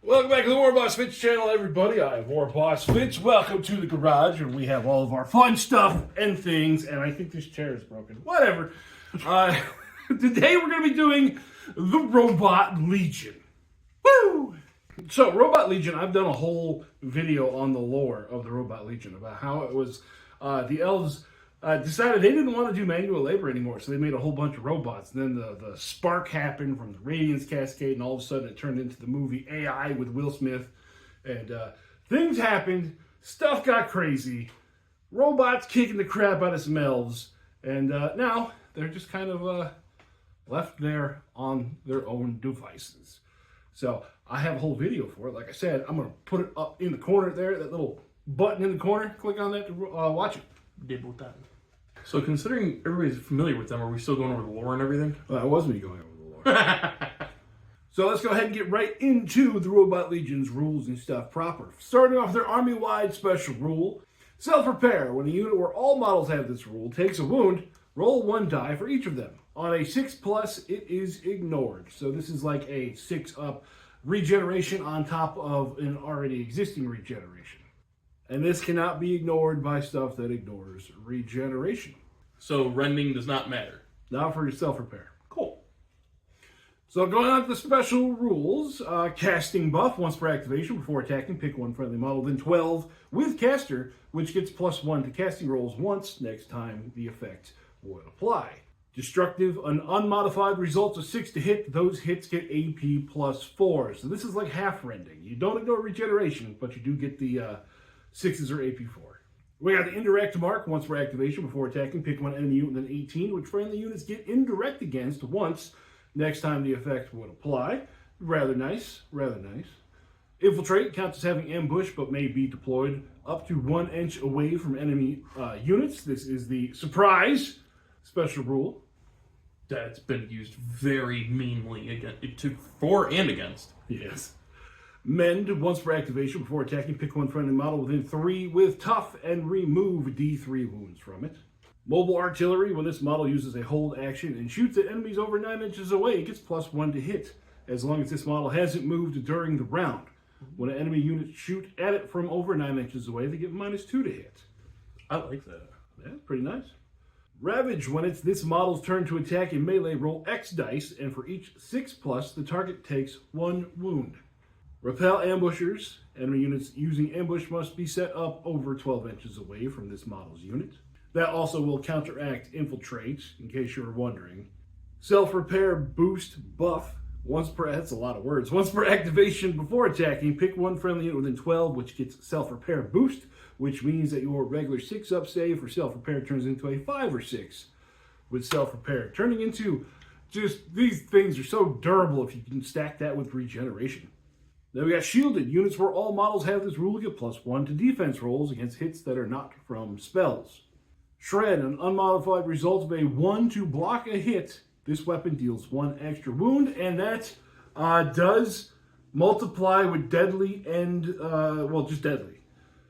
Welcome back to the warbossfitz channel, everybody. I'm warbossfitz. Welcome to the garage, where we have all of our fun stuff and things. And I think this chair is broken. Whatever. Today we're going to be doing the Robot Legion. Woo! So, Robot Legion, I've done a whole video on the lore of the Robot Legion about how it was the elves decided they didn't want to do manual labor anymore, so they made a whole bunch of robots. And then the spark happened from the Radiance Cascade, and all of a sudden it turned into the movie AI with Will Smith. And things happened, stuff got crazy, robots kicking the crap out of some elves, and now they're just kind of left there on their own devices. So I have a whole video for it. Like I said, I'm going to put it up in the corner there, that little button in the corner. Click on that to watch it. Dibble time. So considering everybody's familiar with them, are we still going over the lore and everything? Well, that was me going over the lore. So let's go ahead and get right into the Robot Legion's rules and stuff proper. Starting off with their army-wide special rule. Self-repair. When a unit where all models have this rule takes a wound, roll 1 die for each of them. On a 6+, it is ignored. So this is like a 6-up regeneration on top of an already existing regeneration. And this cannot be ignored by stuff that ignores regeneration. So rending does not matter. Not for your self-repair. Cool. So going on to the special rules. Casting buff. Once per activation, before attacking, pick one friendly model, then 12 with caster, which gets +1 to casting rolls once next time the effect would apply. Destructive, an unmodified result of 6 to hit. Those hits get AP +4. So this is like half rending. You don't ignore regeneration, but you do get the 6s or AP4. We got the indirect mark. Once per activation, before attacking, pick one enemy unit, then 18, which friendly units get indirect against once next time the effect would apply. Rather nice, rather nice. Infiltrate counts as having ambush, but may be deployed up to 1 inch away from enemy units. This is the surprise special rule. That's been used very meanly for and against. Yes. Mend, once per activation, before attacking, pick one friendly model within 3 with tough and remove D3 wounds from it. Mobile artillery, when this model uses a hold action and shoots at enemies over 9 inches away, it gets +1 to hit, as long as this model hasn't moved during the round. When an enemy unit shoot at it from over 9 inches away, they get -2 to hit. I like that. Yeah, pretty nice. Ravage, when it's this model's turn to attack in melee, roll X dice, and for each 6+, the target takes 1 wound. Repel ambushers. Enemy units using ambush must be set up over 12 inches away from this model's unit. That also will counteract infiltrate, in case you were wondering. Self-repair boost buff. That's a lot of words. Once per activation before attacking, pick one friendly unit within 12, which gets self-repair boost, which means that your regular 6-up save for self-repair turns into a 5 or 6 with self-repair. Turning into just, these things are so durable if you can stack that with regeneration. Then we got shielded. Units where all models have this rule get +1 to defense rolls against hits that are not from spells. Shred, an unmodified result of a 1 to block a hit. This weapon deals 1 extra wound, and that does multiply with deadly and, just deadly.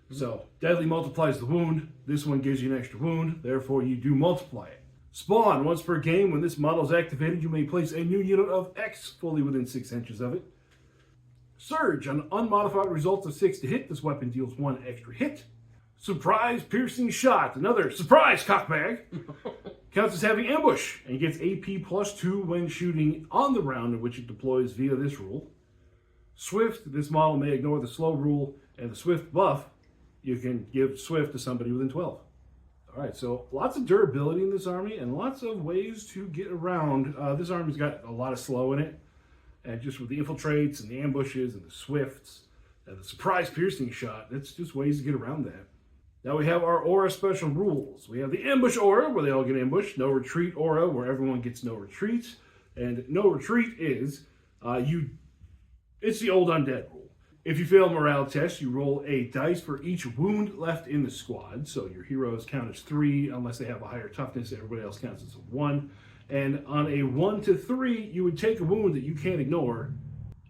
So, deadly multiplies the wound. This one gives you an extra wound, therefore you do multiply it. Spawn, once per game, when this model is activated, you may place a new unit of X fully within 6 inches of it. Surge, an unmodified result of 6 to hit. This weapon deals 1 extra hit. Surprise piercing shot, another surprise cockbag. Counts as having ambush and gets AP +2 when shooting on the round in which it deploys via this rule. Swift, this model may ignore the slow rule and the swift buff. You can give swift to somebody within 12. Alright, so lots of durability in this army and lots of ways to get around. This army's got a lot of slow in it. And just with the infiltrates and the ambushes and the swifts and the surprise piercing shot, it's just ways to get around that. Now we have our aura special rules. We have the ambush aura, where they all get ambushed. No retreat aura, where everyone gets no retreat. And no retreat is, it's the old undead rule. If you fail a morale test, you roll a dice for each wound left in the squad. So your heroes count as 3, unless they have a higher toughness. Everybody else counts as a 1. And on a 1 to 3, you would take a wound that you can't ignore.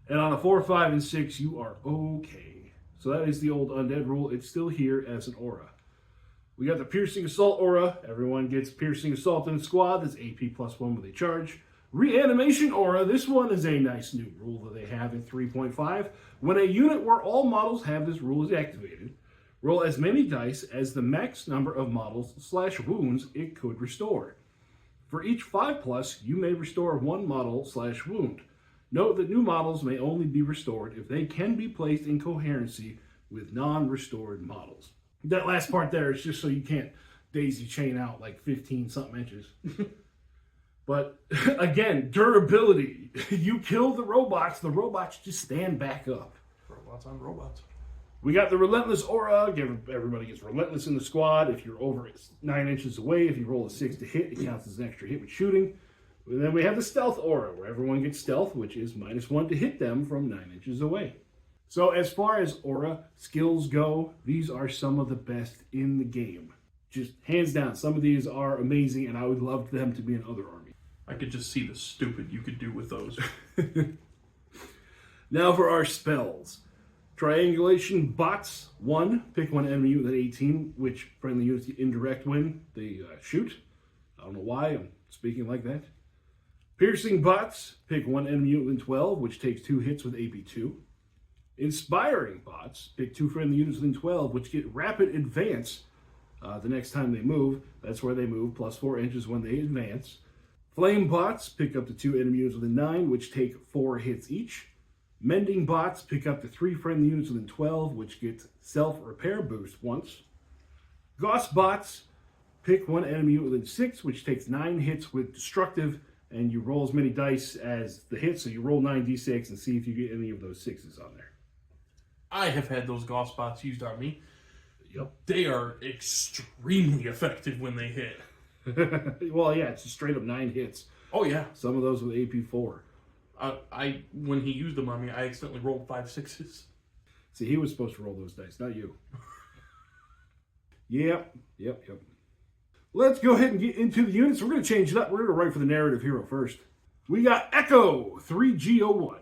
And on a 4, 5, and 6, you are okay. So that is the old undead rule. It's still here as an aura. We got the piercing assault aura. Everyone gets piercing assault in the squad. That's AP +1 with a charge. Reanimation Aura, this one is a nice new rule that they have in 3.5. When a unit where all models have this rule is activated, roll as many dice as the max number of models/wounds it could restore. For each 5+, you may restore one model/wound. Note that new models may only be restored if they can be placed in coherency with non-restored models. That last part there is just so you can't daisy chain out like 15-something inches. But again, durability. You kill the robots just stand back up. Robots on robots. We got the Relentless Aura. Everybody gets Relentless in the squad. If you're over 9 inches away, if you roll a 6 to hit, it counts as an extra hit with shooting. And then we have the Stealth Aura, where everyone gets Stealth, which is -1 to hit them from 9 inches away. So as far as Aura skills go, these are some of the best in the game. Just hands down, some of these are amazing, and I would love them to be in other armies. I could just see the stupid you could do with those. Now for our spells. Triangulation Bots 1. Pick one enemy unit with 18, which friendly units get indirect when they shoot. I don't know why I'm speaking like that. Piercing Bots. Pick one enemy unit within 12, which takes 2 hits with AP2. Inspiring Bots. Pick 2 friendly units within 12, which get rapid advance the next time they move. That's where they move, +4 inches when they advance. Flame Bots. Pick up to 2 enemy units within 9, which take 4 hits each. Mending Bots. Pick up to 3 friendly units within 12, which get self-repair boost once. Gauss Bots. Pick one enemy unit within 6, which takes 9 hits with destructive, and you roll as many dice as the hit, so you roll 9d6 and see if you get any of those 6s on there. I have had those Gauss bots used on me. Yep. They are extremely effective when they hit. Well, yeah, it's just straight up 9 hits. Oh, yeah. Some of those with AP4. When he used them on me, I accidentally rolled 5 6s. See, he was supposed to roll those dice, not you. Yep. Let's go ahead and get into the units. We're going to change it up. We're going to write for the narrative hero first. We got Echo 3G01.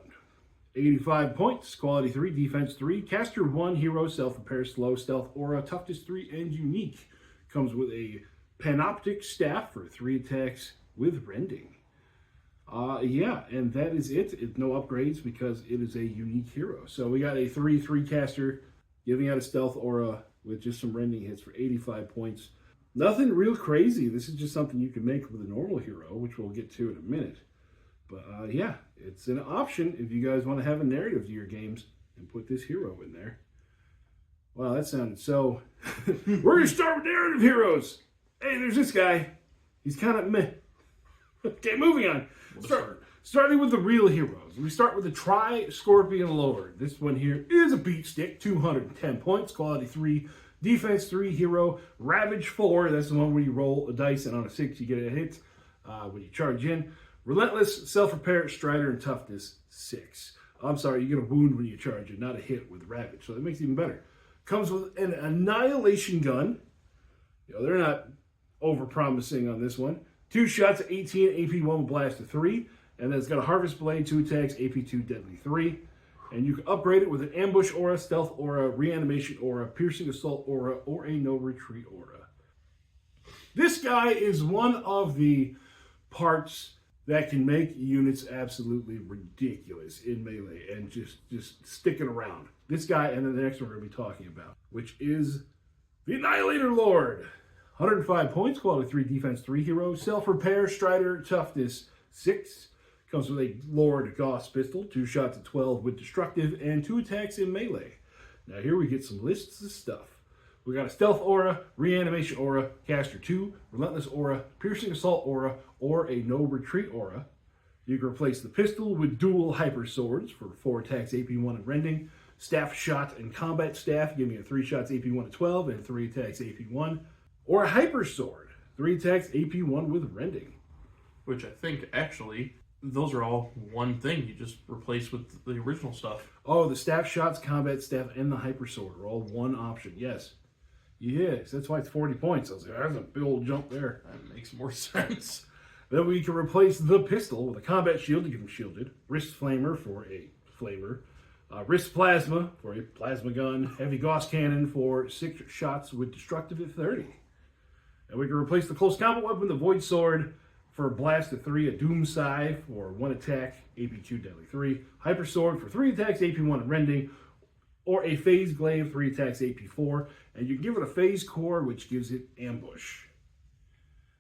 85 points, quality 3, defense 3, caster 1, hero, self-repair, slow, stealth, aura, toughness 3, and unique. Comes with a panoptic staff for 3 attacks with rending. Yeah, and that is it. No upgrades because it is a unique hero. So we got a 3/3 caster giving out a stealth aura with just some rending hits for 85 points. Nothing real crazy. This is just something you can make with a normal hero, which we'll get to in a minute. But yeah, it's an option if you guys want to have a narrative to your games and put this hero in there. Wow, that sounded so... We're going to start with narrative heroes. Hey, there's this guy. He's kind of meh. Okay, moving on. Starting with the real heroes. We start with the Tri-Scorpion Lord. This one here is a beat stick, 210 points, quality 3, defense 3, hero, ravage 4. That's the one where you roll a dice and on a 6 you get a hit when you charge in. Relentless, self-repair, strider, and toughness 6. I'm sorry, you get a wound when you charge in, not a hit with ravage, so that makes it even better. Comes with an annihilation gun. You know, they're not over-promising on this one. 2 shots, 18, AP1 with blast of 3. And then it's got a harvest blade, 2 attacks, AP2, deadly 3. And you can upgrade it with an ambush aura, stealth aura, reanimation aura, piercing assault aura, or a no retreat aura. This guy is one of the parts that can make units absolutely ridiculous in melee and just sticking around. This guy, and then the next one we're going to be talking about, which is the Annihilator Lord. 105 points, quality 3, defense 3, hero, self-repair, strider, toughness 6. Comes with a Lord Gauss pistol, 2 shots at 12 with destructive, and 2 attacks in melee. Now here we get some lists of stuff. We got a stealth aura, reanimation aura, caster 2, relentless aura, piercing assault aura, or a no retreat aura. You can replace the pistol with dual hyper swords for 4 attacks, AP1 and rending. Staff shot and combat staff, giving you 3 shots, AP1 at 12, and 3 attacks, AP1. Or a hyper sword, 3 attacks, AP1 with rending. Which I think, actually, those are all one thing. You just replace with the original stuff. Oh, the staff shots, combat staff, and the hyper sword are all one option, yes. Yes, that's why it's 40 points. I was like, there's a big old jump there. That makes more sense. Then we can replace the pistol with a combat shield to give him shielded, wrist flamer for a flamer, wrist plasma for a plasma gun, heavy Gauss cannon for 6 shots with destructive at 30. And we can replace the close combat weapon, the void sword, for blast of 3, a doom scythe for 1 attack, AP2 deadly 3, hyper sword for 3 attacks, AP1 and rending, or a phase glaive, 3 attacks, AP4, and you give it a phase core, which gives it ambush.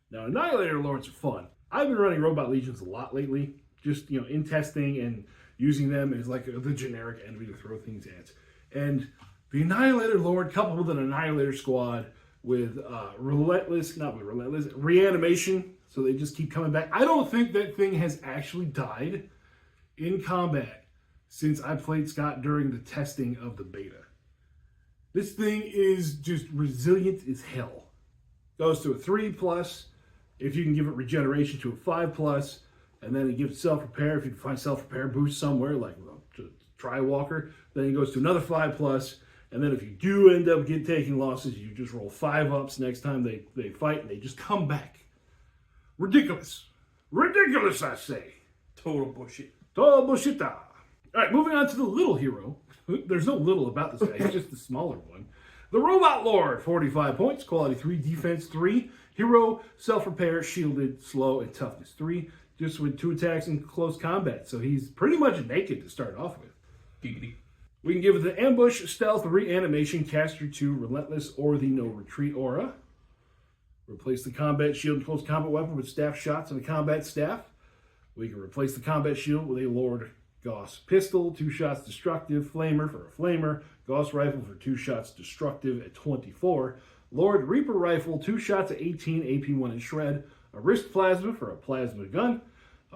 Now, Annihilator Lords are fun. I've been running Robot Legions a lot lately, just in testing and using them as like the generic enemy to throw things at. And the Annihilator Lord coupled with an Annihilator Squad with reanimation, so they just keep coming back. I don't think that thing has actually died in combat since I played Scott during the testing of the beta. This thing is just resilient as hell. Goes to a 3+, if you can give it regeneration to a 5+, and then it gives self-repair. If you can find self-repair boost somewhere, like Tri-Walker, then it goes to another 5+, and then if you do end up taking losses, you just roll 5-ups next time they fight, and they just come back. Ridiculous. Ridiculous, I say. Total bullshit. Total bullshit. All right, moving on to the little hero. There's no little about this guy. He's just the smaller one. The Robot Lord, 45 points, quality 3, defense 3, hero, self-repair, shielded, slow, and toughness 3, just with 2 attacks in close combat. So he's pretty much naked to start off with. Giggity. We can give it the ambush, stealth, reanimation, caster 2, relentless, or the no retreat aura. Replace the combat shield and close combat weapon with staff shots and a combat staff. We can replace the combat shield with a Lord Gauss pistol, 2 shots destructive, flamer for a flamer, Gauss rifle for 2 shots destructive at 24, Lord Reaper rifle, 2 shots at 18, AP1 and shred, a wrist plasma for a plasma gun,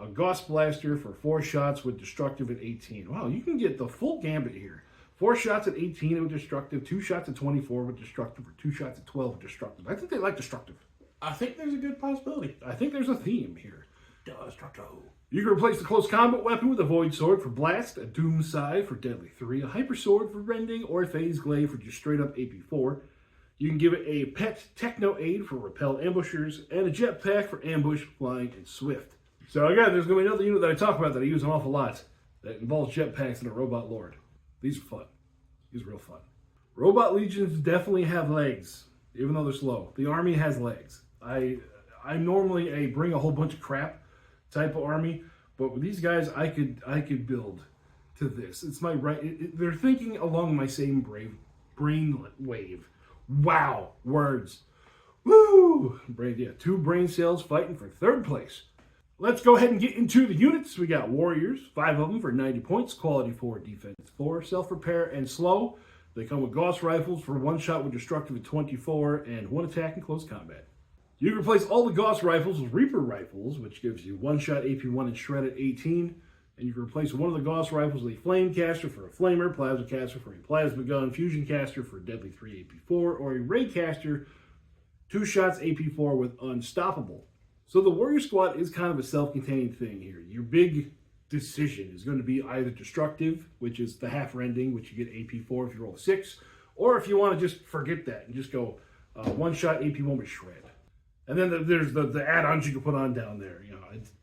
a Gauss blaster for 4 shots with destructive at 18. Wow, you can get the full gambit here. 4 shots at 18 with destructive, 2 shots at 24 with destructive, or 2 shots at 12 with destructive. I think they like destructive. I think there's a good possibility. I think there's a theme here. Destructive. You can replace the close combat weapon with a Void Sword for blast, a Doom Scythe for deadly 3, a Hyper Sword for rending, or a Phase Glaive for just straight up AP4. You can give it a Pet Techno Aid for repel ambushers, and a Jetpack for ambush, flying, and swift. So again, there's going to be another unit that I talk about that I use an awful lot that involves jetpacks and a Robot Lord. These are fun. These are real fun. Robot Legions definitely have legs, even though they're slow. The army has legs. I'm normally a bring a whole bunch of crap type of army, but with these guys, I could build to this. It's my right. They're thinking along my same brain wave. Wow, words. Woo! 2 brain cells fighting for 3rd place. Let's go ahead and get into the units. We got warriors, 5 of them for 90 points, quality 4, defense 4, self-repair, and slow. They come with Gauss rifles for 1 shot with destructive at 24 and 1 attack in close combat. You can replace all the Gauss rifles with Reaper rifles, which gives you 1 shot AP1 and shred at 18. And you can replace one of the Gauss rifles with a flame caster for a flamer, plasma caster for a plasma gun, fusion caster for deadly 3 AP4, or a ray caster, 2 shots AP4 with unstoppable. So the warrior squad is kind of a self-contained thing here. Your big decision is going to be either destructive, which is the half rending, which you get AP4 if you roll a 6, or if you want to just forget that and just go 1 shot AP1 with shred. And then there's the add-ons you can put on down there.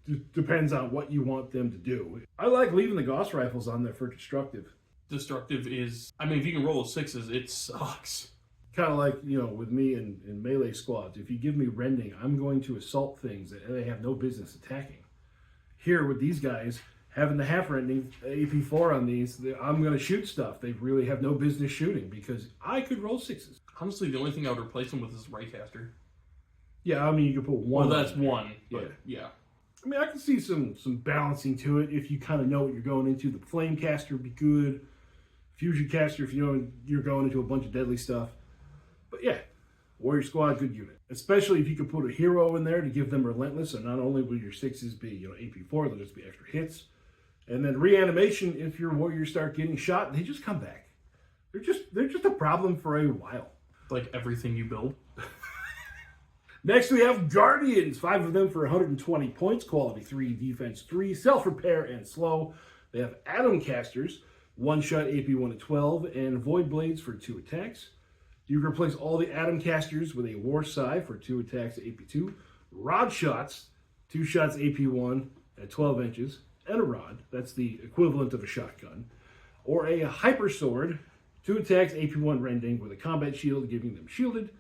It depends on what you want them to do. I like leaving the Gauss rifles on there for destructive. Destructive is, if you can roll a 6s, it sucks. Kind of like, with me in melee squads. If you give me rending, I'm going to assault things that they have no business attacking. Here with these guys, having the half rending AP4 on these, I'm going to shoot stuff they really have no business shooting because I could roll 6s. Honestly, the only thing I would replace them with is Raycaster. Yeah, you could put 1. Well, that's 1. But yeah. I can see some balancing to it if you kind of know what you're going into. The Flame Caster would be good. Fusion Caster if you know you're going into a bunch of deadly stuff. But yeah, Warrior Squad, good unit. Especially if you could put a hero in there to give them relentless, and not only will your 6s be AP4, they'll just be extra hits. And then reanimation, if your warriors start getting shot, they just come back. They're just a problem for a while. Like everything you build. Next we have Guardians, 5 of them for 120 points, quality 3, defense 3, self-repair, and slow. They have Atom Casters, 1 shot AP1 at 12, and Void Blades for 2 attacks. You can replace all the Atom Casters with a War Scythe for 2 attacks at AP2, Rod Shots, 2 shots AP1 at 12 inches, and a Rod, that's the equivalent of a shotgun, or a Hyper Sword, 2 attacks AP1 rending with a combat shield, giving them shielded,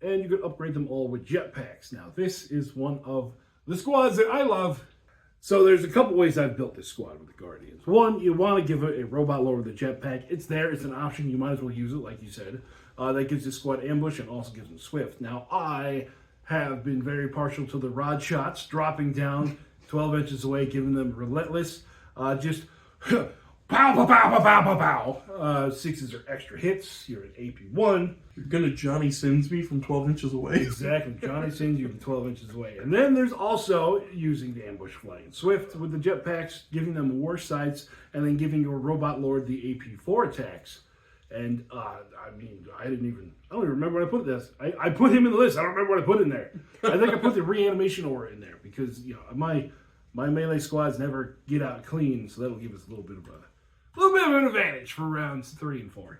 and you can upgrade them all with jetpacks. Now, this is one of The squads that I love. So there's a couple ways I've built this squad with the Guardians. One, you want to give it a robot lord with a jetpack. It's there. It's an option. You might as well use it, like you said. That gives this squad ambush and also gives them swift. Now, I have been very partial to the rod shots, dropping down 12 inches away, giving them relentless. Just pow, pow, pow, pow, pow, pow, pow. Sixes are extra hits. You're at AP1. You're gonna Johnny Sins me from 12 inches away. Exactly. Johnny sends you from 12 inches away. And then there's also using the ambush flying swift with the jetpacks, giving them war sights, and then giving your robot lord the AP4 attacks. And I don't even remember what I put this. I put him in the list. I don't remember what I put in there. I think I put the reanimation aura in there because my melee squads never get out clean, so that'll give us a little bit of an advantage for rounds 3 and 4.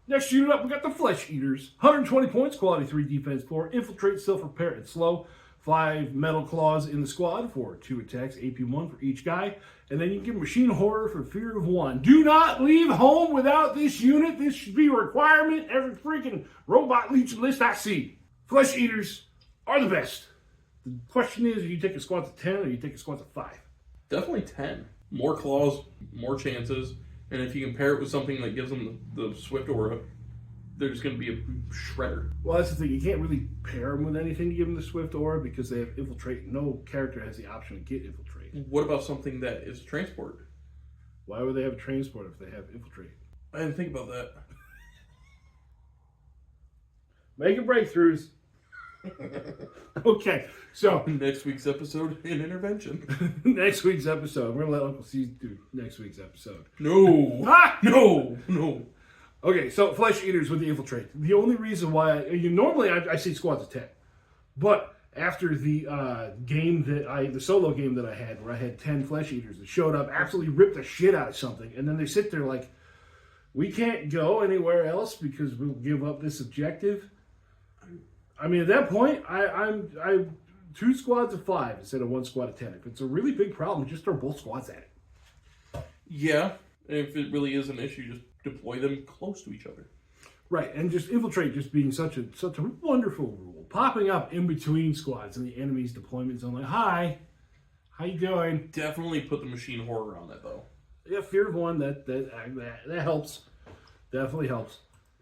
Next unit up, we got the Flesh Eaters. 120 points, quality 3, defense 4, infiltrate, self-repair, and slow. 5 metal claws in the squad for 2 attacks, AP1 for each guy. And then you can give Machine Horror for fear of 1. Do not leave home without this unit. This should be a requirement. Every freaking robot legion list I see. Flesh Eaters are the best. The question is, you take a squad to 10 or you take a squad to 5? Definitely 10. More claws, more chances. And if you compare it with something that gives them the Swift Aura, they're just going to be a shredder. Well, that's the thing. You can't really pair them with anything to give them the Swift Aura because they have Infiltrate. No character has the option to get Infiltrate. What about something that is transport? Why would they have a transport if they have Infiltrate? I didn't think about that. Making breakthroughs. Okay, so next week's episode, an intervention. Next week's episode. We're going to let Uncle C do next week's episode. No. No. Okay, so Flesh Eaters with the Infiltrate. The only reason why normally I say squads of 10, but after the the solo game that I had, where I had 10 Flesh Eaters that showed up, absolutely ripped the shit out of something, and then they sit there like, we can't go anywhere else because we'll give up this objective. I mean, at that point, I'm 2 squads of 5 instead of 1 squad of 10. If it's a really big problem, just throw both squads at it. Yeah, if it really is an issue, just deploy them close to each other. Right, and just Infiltrate just being such a wonderful rule. Popping up in between squads in the enemy's deployment zone, like, hi, how you doing? Definitely put the Machine Horror on it, though. Yeah, fear of 1, that helps. Definitely helps.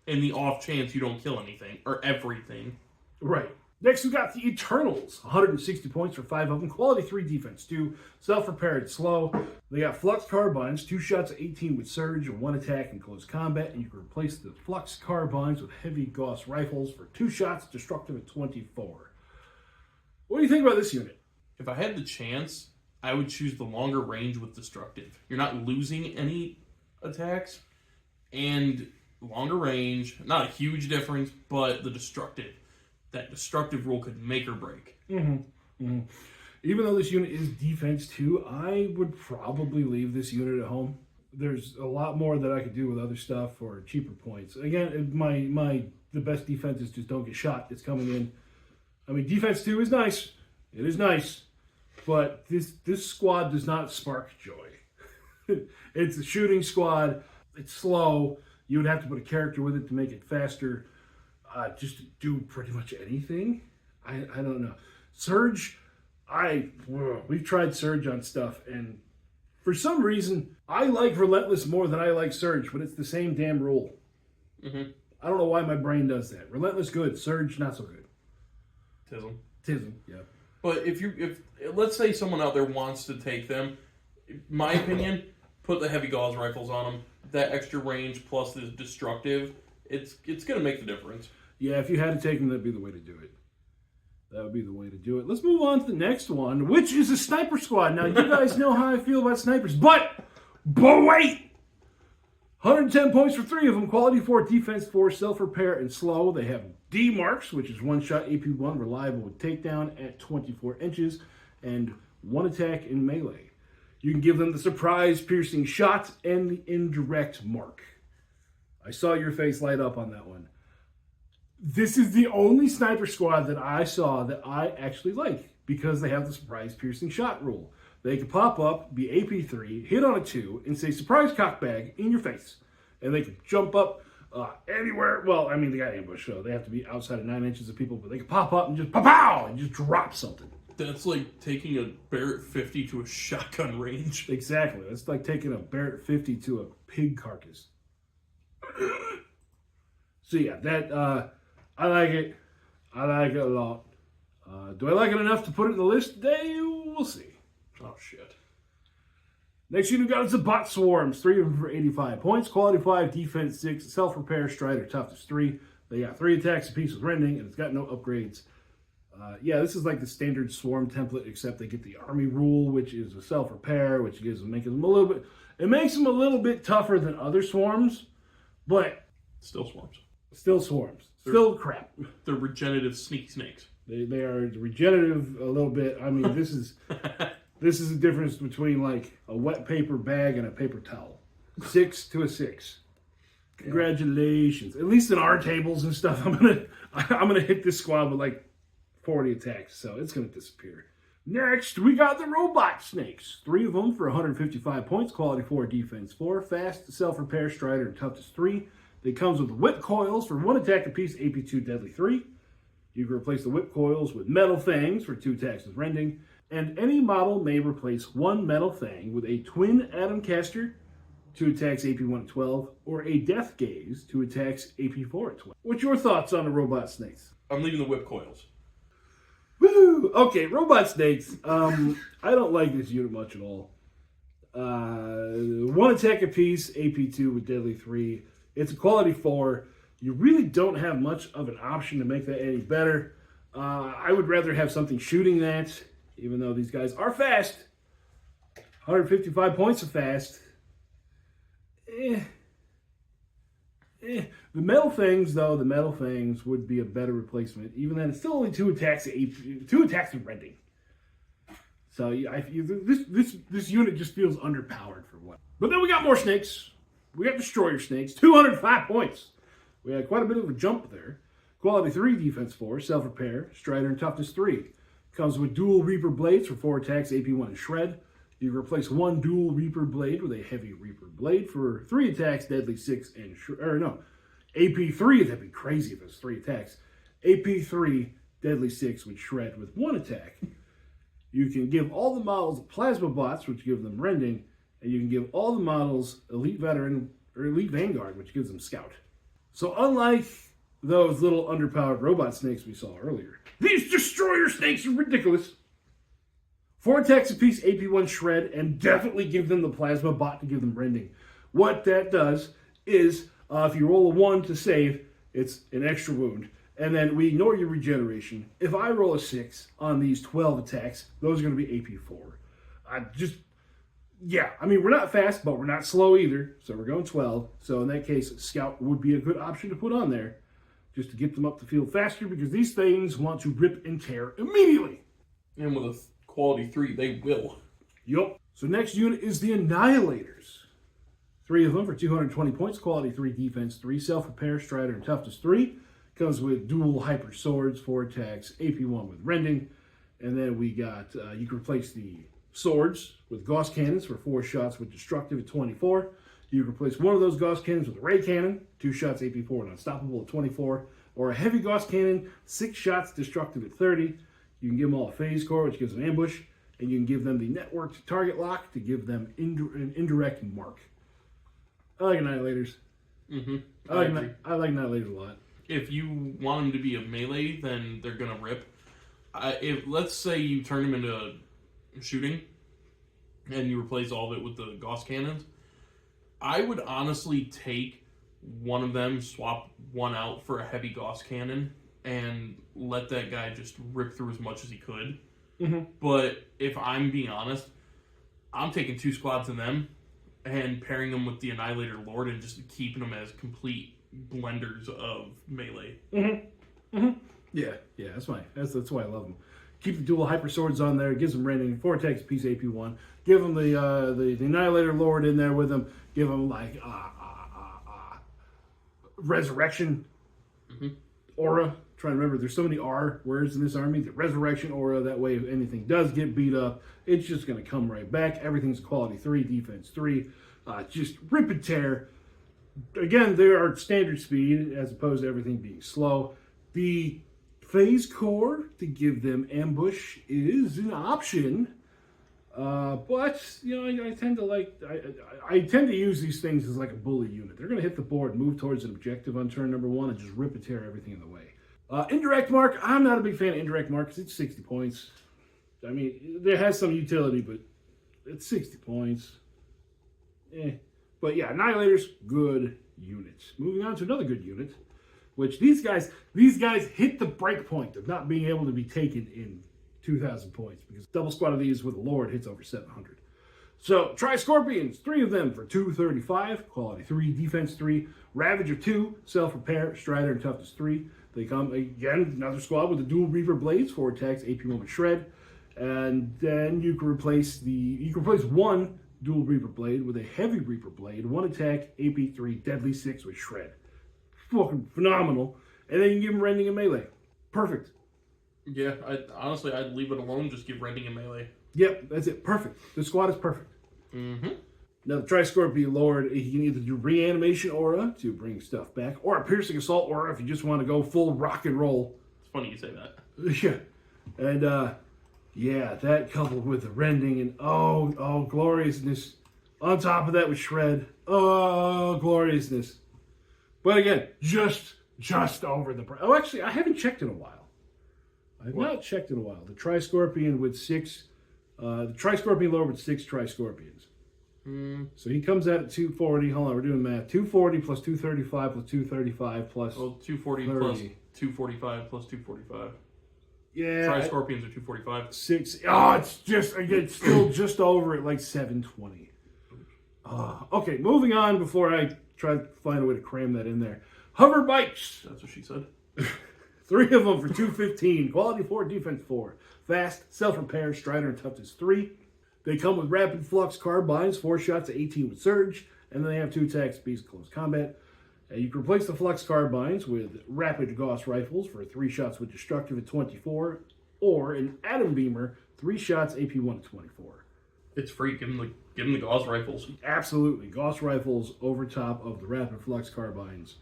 In the off chance you don't kill anything, or everything. Right. Next, we got the Eternals. 160 points for 5 of them. Quality 3, defense 2. Self-repaired, slow. They got Flux Carbines, 2 shots at 18 with Surge, and 1 attack in close combat. And you can replace the Flux Carbines with Heavy Gauss rifles for 2 shots, destructive at 24. What do you think about this unit? If I had the chance, I would choose the longer range with destructive. You're not losing any attacks, and longer range, not a huge difference, but the destructive. That destructive rule could make or break. Mm-hmm. Mm-hmm. Even though this unit is defense 2, I would probably leave this unit at home. There's a lot more that I could do with other stuff for cheaper points. Again, the best defense is just don't get shot. It's coming in. I mean, defense 2 is nice. It is nice. But this squad does not spark joy. It's a shooting squad. It's slow. You would have to put a character with it to make it faster. Just to do pretty much anything. I don't know. Surge, we've tried Surge on stuff, and for some reason, I like Relentless more than I like Surge, but it's the same damn rule. Mm-hmm. I don't know why my brain does that. Relentless good, Surge not so good. Tism, yeah. But if let's say someone out there wants to take them, my opinion, put the Heavy Gauss rifles on them. That extra range plus the destructive, it's going to make the difference. Yeah, if you had to take them, that'd be the way to do it. That would be the way to do it. Let's move on to the next one, which is a sniper squad. Now, you guys know how I feel about snipers, but wait! 110 points for 3 of them. Quality 4, defense 4, self-repair, and slow. They have D marks, which is 1 shot, AP1, reliable with takedown at 24 inches, and 1 attack in melee. You can give them the surprise piercing shot and the indirect mark. I saw your face light up on that one. This is the only sniper squad that I saw that I actually like because they have the surprise piercing shot rule. They can pop up, be AP3, hit on a 2, and say surprise cockbag in your face. And they can jump up anywhere. Well, I mean, they got ambush, so they have to be outside of 9 inches of people, but they can pop up and just pow and just drop something. That's like taking a Barrett 50 to a shotgun range. Exactly. It's like taking a Barrett 50 to a pig carcass. So yeah, that I like it. I like it a lot. Do I like it enough to put it in the list today? We'll see. Oh, shit. Next unit we got is the Bot Swarms. 3 of them for 85 points. Quality 5, defense 6, self-repair, strider, toughness 3. They got 3 attacks apiece with rending, and it's got no upgrades. Yeah, this is like the standard swarm template, except they get the army rule, which is a self-repair, which makes them a little bit... It makes them a little bit tougher than other swarms, but... Still swarms. Still swarms. Still crap. They're regenerative sneak snakes. They are regenerative a little bit. I mean, this is the difference between like a wet paper bag and a paper towel. 6 to a 6. Congratulations. At least in our tables and stuff, I'm gonna hit this squad with like 40 attacks, so it's gonna disappear. Next, we got the Robot Snakes. 3 of them for 155 points. Quality 4, defense 4, fast, self-repair, strider, and toughness 3. They comes with whip coils for 1 attack apiece, AP 2, deadly 3. You can replace the whip coils with metal fangs for 2 attacks with rending. And any model may replace 1 metal fang with a twin atom caster, 2 attacks, AP 1 at 12, or a death gaze, 2 attacks, AP 4 at 12. What's your thoughts on the Robot Snakes? I'm leaving the whip coils. Woo! Okay, Robot Snakes. I don't like this unit much at all. 1 attack apiece, AP 2 with deadly 3. It's a quality 4. You really don't have much of an option to make that any better. I would rather have something shooting that, even though these guys are fast. 155 points of fast. The metal fangs, though, would be a better replacement. Even then, it's still only 2 attacks, 2 attacks with rending. So this unit just feels underpowered for what. But then we got more snakes. We got Destroyer Snakes, 205 points. We had quite a bit of a jump there. Quality 3, defense 4, self-repair, strider, and toughness 3. Comes with dual Reaper blades for 4 attacks, AP 1 and shred. You can replace 1 dual Reaper blade with a heavy Reaper blade for 3 attacks, deadly 6 and AP 3. That'd be crazy if it was 3 attacks. AP 3, deadly 6 with shred with 1 attack. You can give all the models plasma bots, which give them rending, and you can give all the models elite veteran or elite vanguard, which gives them scout. So unlike those little underpowered robot snakes we saw earlier, these Destroyer Snakes are ridiculous. 4 attacks apiece, AP 1 shred, and definitely give them the plasma bot to give them rending. What that does is, if you roll a 1 to save, it's an extra wound. And then we ignore your regeneration. If I roll a 6 on these 12 attacks, those are going to be AP 4. Yeah, I mean, we're not fast, but we're not slow either. So we're going 12. So in that case, Scout would be a good option to put on there, just to get them up the field faster, because these things want to rip and tear immediately. And with a quality 3, they will. Yup. So next unit is the Annihilators. 3 of them for 220 points. Quality 3, defense 3, self-repair, strider, and toughness 3. Comes with dual hyper swords, 4 attacks, AP 1 with rending. And then we got, you can replace the swords with Gauss cannons for 4 shots with destructive at 24. You can replace one of those Gauss cannons with a ray cannon, 2 shots AP 4 and unstoppable at 24. Or a heavy Gauss cannon, 6 shots destructive at 30. You can give them all a phase core, which gives them ambush. And you can give them the networked target lock to give them an indirect mark. I like Annihilators. Mm-hmm. I like Annihilators a lot. If you want them to be a melee, then they're going to rip. Let's say you turn them into shooting, and you replace all of it with the Gauss cannons, I would honestly take one of them, swap one out for a heavy Gauss cannon, and let that guy just rip through as much as he could. Mm-hmm. But if I'm being honest, I'm taking 2 squads of them and pairing them with the Annihilator Lord and just keeping them as complete blenders of melee. Mm-hmm. Mm-hmm. Yeah, that's fine. That's why I love them. Keep the dual hyper swords on there. Gives them rending. 4 attacks apiece, AP 1. Give them the Annihilator Lord in there with them. Give them like resurrection aura. Trying to remember, there's so many R words in this army. The resurrection aura. That way, if anything does get beat up, it's just going to come right back. Everything's quality 3, defense 3. Just rip and tear. Again, they are standard speed as opposed to everything being slow. The Phase Core to give them ambush is an option. But you know, I tend to like I tend to use these things as like a bully unit. They're going to hit the board, move towards an objective on turn number 1, and just rip and tear everything in the way. Indirect mark. I'm not a big fan of indirect mark because it's 60 points. I mean, there has some utility, but it's 60 points. But yeah, Annihilators, good units. Moving on to another good unit, which these guys hit the break point of not being able to be taken in 2,000 points, because double squad of these with a Lord hits over 700. So, Tri-Scorpions, 3 of them for 235, quality 3, defense 3, Ravager 2, self-repair, Strider, and toughness 3. They come, again, another squad with the dual Reaper Blades, 4 attacks, AP 1 with Shred. And then you can replace one dual Reaper Blade with a heavy Reaper Blade, 1 attack, AP 3, deadly 6 with Shred. Fucking phenomenal. And then you can give them Rending and Melee. Perfect. Yeah, honestly, I'd leave it alone, just give Rending and Melee. Yep, that's it. Perfect. The squad is perfect. Mm-hmm. Now, the Tri-Scorpion Lord, he can either do Reanimation Aura to bring stuff back, or a Piercing Assault Aura if you just want to go full rock and roll. It's funny you say that. Yeah. And, yeah, that coupled with the Rending and, oh, gloriousness. On top of that with Shred. Oh, gloriousness. But again, just over the price. Oh, actually, I haven't checked in a while. I've not checked in a while. The Tri-Scorpion with 6, the Tri-Scorpion Lord with 6 Tri-Scorpions. So he comes out at 240. Hold on, we're doing math. 240 plus 235 plus 235 plus. Well, 240 30. plus 245 plus 245. Yeah. Tri-Scorpions are 245. 6. Oh, it's just, again, it's still just over at like 720. Okay, moving on before I try to find a way to cram that in there. Hover bikes. That's what she said. 3 of them for 215. Quality 4, defense 4. Fast, self-repair, Strider, and toughness 3. They come with rapid flux carbines, 4 shots at 18 with surge, and then they have 2 attacks, beast close combat. You can replace the flux carbines with rapid Gauss rifles for 3 shots with destructive at 24, or an atom beamer, 3 shots, AP 1 at 24. It's free. Give them the Gauss rifles. Absolutely, Gauss rifles over top of the rapid flux carbines.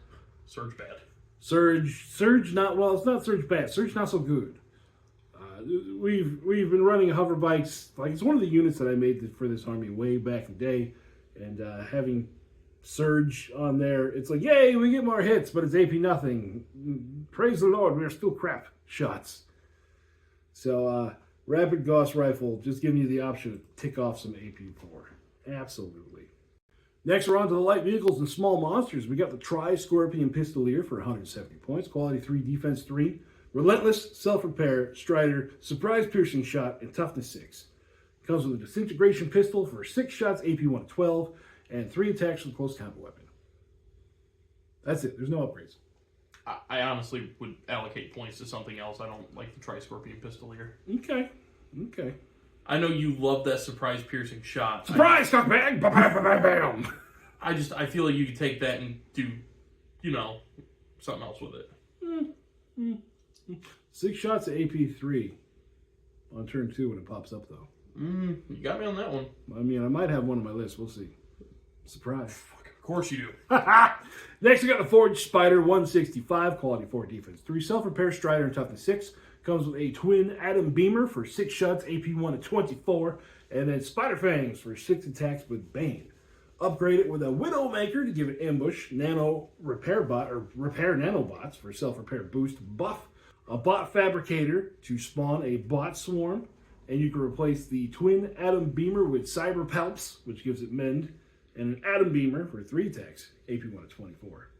Surge bad. Surge not well. It's not Surge bad. Surge not so good. We've been running hover bikes. Like, it's one of the units that I made for this army way back in the day, and having Surge on there, it's like, yay, we get more hits, but it's AP nothing. Praise the Lord, we are still crap shots. So rapid Gauss rifle, just giving you the option to tick off some AP4. Absolutely. Next, we're on to the light vehicles and small monsters. We got the Tri-Scorpion Pistolier for 170 points, quality 3, defense 3, relentless, self-repair, Strider, surprise piercing shot, and toughness 6. Comes with a disintegration pistol for 6 shots, AP 1 at 12, and 3 attacks with close combat weapon. That's it. There's no upgrades. I honestly would allocate points to something else. I don't like the Tri-Scorpion Pistolier. Okay. I know you love that surprise piercing shot. Surprise, cockbag! Bam! I feel like you could take that and do, something else with it. 6 shots at AP 3 on turn 2 when it pops up, though. You got me on that one. I mean, I might have one on my list. We'll see. Surprise. Of course you do. Next, we got the Forged Spider, 165, quality 4, defense 3, self-repair, Strider, and toughness 6. Comes with a twin Atom Beamer for 6 shots, AP 1 at 24, and then Spider Fangs for 6 attacks with Bane. Upgrade it with a Widowmaker to give it ambush, nano repair bot, or repair nanobots for self-repair boost buff, a bot fabricator to spawn a bot swarm, and you can replace the twin Atom Beamer with Cyber Palps, which gives it mend, and an Atom Beamer for 3 attacks, AP 1 at 24.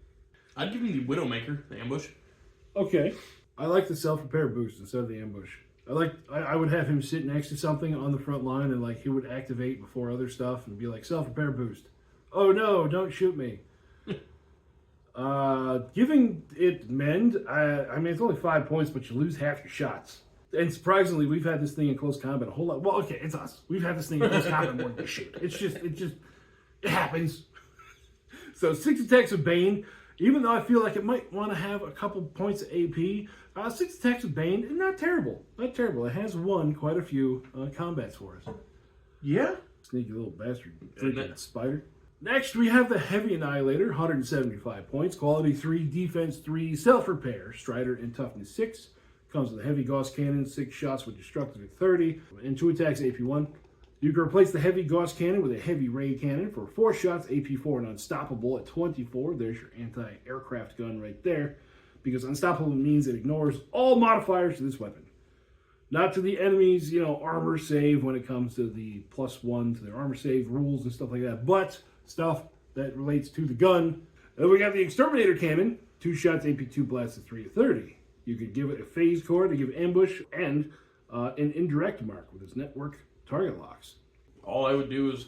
I'd give him the Widowmaker, the ambush. Okay. I like the self-repair boost instead of the ambush. I would have him sit next to something on the front line, and he would activate before other stuff and be like, self-repair boost. Oh no, don't shoot me. Giving it mend, I mean, it's only 5 points, but you lose half your shots. And surprisingly, we've had this thing in close combat a whole lot. Well, okay, it's us. We've had this thing in close combat more than this shit. It happens. So 6 attacks with Bane. Even though I feel like it might want to have a couple points of AP, 6 attacks with Bane, not terrible. Not terrible. It has won quite a few combats for us. Yeah. Sneaky little bastard. Freaking spider. Next, we have the Heavy Annihilator, 175 points, quality 3, defense 3, self-repair, Strider, and toughness 6. Comes with a heavy Gauss cannon, 6 shots with destructive at 30, and 2 attacks AP1. You can replace the heavy Gauss cannon with a heavy ray cannon for 4 shots, AP4, and unstoppable at 24. There's your anti-aircraft gun right there, because unstoppable means it ignores all modifiers to this weapon. Not to the enemy's, armor save when it comes to the +1 to their armor save rules and stuff like that, but stuff that relates to the gun. Then we got the Exterminator Cannon, 2 shots, AP2, blast at 3 to 30. You could give it a phase core to give ambush and an indirect mark with its network target locks. All I would do is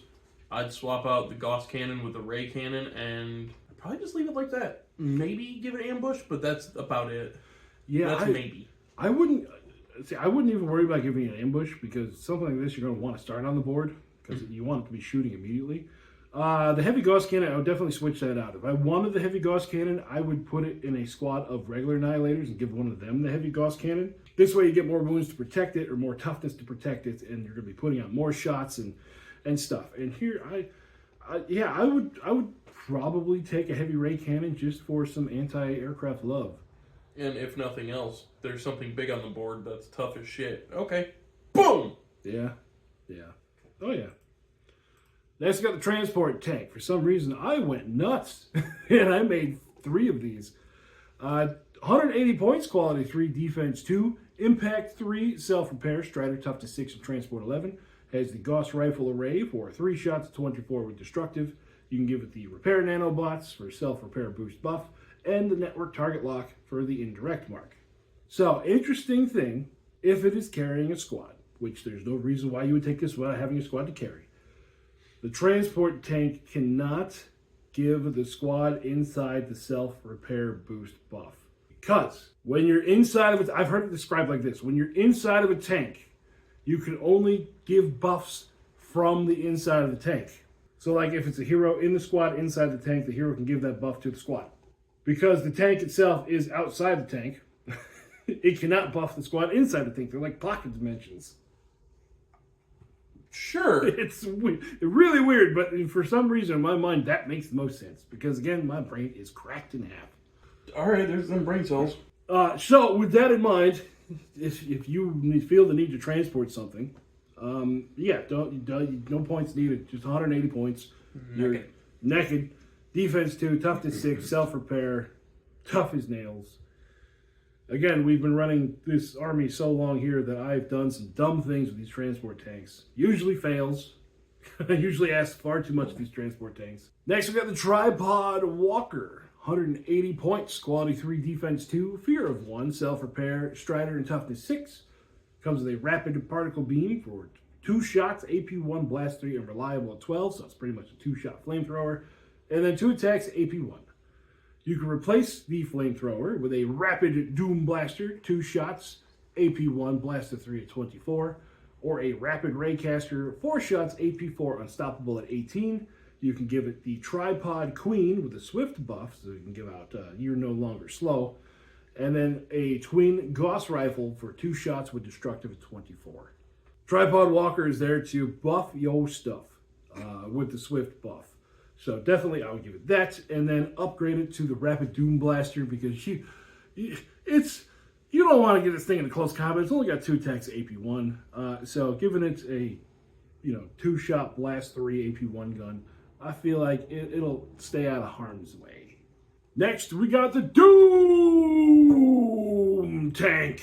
I'd swap out the Gauss cannon with the ray cannon and I'd probably just leave it like that. Maybe give it ambush, but that's about it. Yeah, maybe. I wouldn't even worry about giving it an ambush because something like this you're going to want to start on the board because you want it to be shooting immediately. The heavy Gauss cannon, I would definitely switch that out. If I wanted the heavy Gauss cannon, I would put it in a squad of regular Annihilators and give one of them the heavy Gauss cannon. This way you get more wounds to protect it or more toughness to protect it, and you're going to be putting out more shots and stuff. And here, I would probably take a heavy ray cannon just for some anti-aircraft love. And if nothing else, there's something big on the board that's tough as shit. Okay. Boom! Yeah. Oh, yeah. Next, got the transport tank. For some reason, I went nuts, and I made 3 of these. 180 points, quality 3, defense 2, impact 3, self-repair, strider, toughness 6, and transport 11. Has the Gauss rifle array for 3 shots, 24 with destructive. You can give it the repair nanobots for self-repair boost buff, and the network target lock for the indirect mark. So, interesting thing, if it is carrying a squad, which there's no reason why you would take this without having a squad to carry. The transport tank cannot give the squad inside the self-repair boost buff. Because when you're inside of it, I've heard it described like this. When you're inside of a tank, you can only give buffs from the inside of the tank. So like if it's a hero in the squad inside the tank, the hero can give that buff to the squad. Because the tank itself is outside the tank, it cannot buff the squad inside the tank. They're like pocket dimensions. Sure. It's really weird, but for some reason in my mind that makes the most sense. Because again, my brain is cracked in half. Alright, there's some brain cells. So with that in mind, if you feel the need to transport something, no points needed. Just 180 points. You're naked. Defense 2, toughness 6, self-repair, tough as nails. Again, we've been running this army so long here that I've done some dumb things with these transport tanks. Usually fails. I usually ask far too much of these transport tanks. Next, we got the Tripod Walker. 180 points, quality 3, defense 2, fear of 1, self-repair, strider, and toughness 6. Comes with a rapid particle beam for 2 shots, AP1, blast 3, and reliable at 12, so it's pretty much a 2-shot flamethrower. And then 2 attacks, AP1. You can replace the flamethrower with a rapid Doom Blaster, 2 shots, AP1, blast of 3 at 24, or a rapid Raycaster, 4 shots, AP4, unstoppable at 18. You can give it the Tripod Queen with a swift buff, so you can give out You're No Longer Slow, and then a twin Gauss rifle for 2 shots with destructive at 24. Tripod Walker is there to buff your stuff with the swift buff. So definitely I would give it that, and then upgrade it to the Rapid Doom Blaster because you don't want to get this thing into close combat. It's only got 2 attacks AP1, so giving it a 2-shot blast 3 AP1 gun, I feel like it'll stay out of harm's way. Next, we got the Doom Tank.